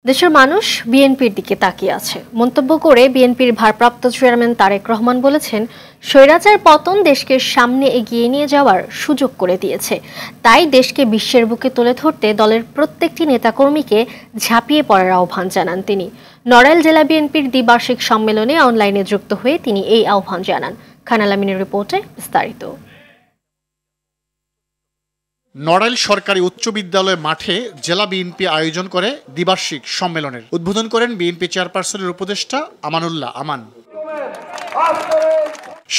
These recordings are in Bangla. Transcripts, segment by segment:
দেশের মানুষ বিএনপির দিকে তাকিয়ে আছে মন্তব্য করে বিএনপির ভারপ্রাপ্ত চেয়ারম্যান তারেক রহমান বলেছেন, স্বৈরাচার পতন দেশকে সামনে এগিয়ে নিয়ে যাওয়ার সুযোগ করে দিয়েছে। তাই দেশকে বিশ্বের বুকে তুলে ধরতে দলের প্রত্যেকটি নেতাকর্মীকে ঝাঁপিয়ে পড়ার আহ্বান জানান তিনি। নড়াইল জেলা বিএনপির দ্বিবার্ষিক সম্মেলনে অনলাইনে যুক্ত হয়ে তিনি এই আহ্বান জানান। খান আলামিনের রিপোর্টে বিস্তারিত। নড়াইল সরকারি উচ্চ বিদ্যালয় মাঠে জেলা বিএনপি আয়োজন করে দ্বিবার্ষিক সম্মেলনের উদ্বোধন করেন বিএনপি চেয়ারপারসনের উপদেষ্টা আমানুল্লাহ আমান।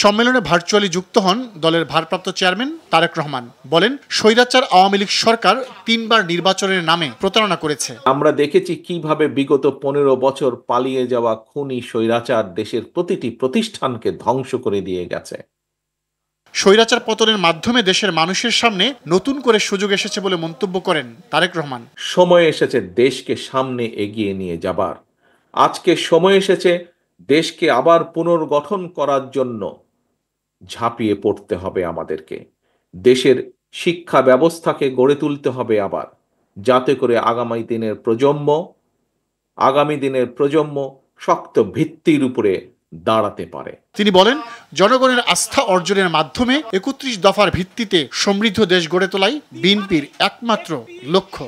সম্মেলনে ভার্চুয়ালি যুক্ত হন দলের ভারপ্রাপ্ত চেয়ারম্যান তারেক রহমান। বলেন, স্বৈরাচার আওয়ামী লীগ সরকার 3 বার নির্বাচনের নামে প্রতারণা করেছে। আমরা দেখেছি কিভাবে বিগত 15 বছর পালিয়ে যাওয়া খুনি স্বৈরাচার দেশের প্রতিটি প্রতিষ্ঠানকে ধ্বংস করে দিয়ে গেছে। স্বৈরাচার পতনের মাধ্যমে দেশের মানুষের সামনে নতুন করে সুযোগ এসেছে বলে মন্তব্য করেন তারেক রহমান। সময় এসেছে দেশকে সামনে এগিয়ে নিয়ে যাবার। আজকে সময় এসেছে দেশকে আবার পুনর্গঠন করার জন্য ঝাঁপিয়ে পড়তে হবে আমাদেরকে। দেশের শিক্ষা ব্যবস্থাকে গড়ে তুলতে হবে আবার, যাতে করে আগামী দিনের প্রজন্ম শক্ত ভিত্তির উপরে দাঁড়াতে পারে। তিনি বলেন, জনগণের আস্থা অর্জনের মাধ্যমে 31 দফার ভিত্তিতে সমৃদ্ধ দেশ গড়ে তোলাই বিএনপির একমাত্র লক্ষ্য।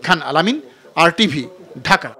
খান আলামিন, RTV, ঢাকা।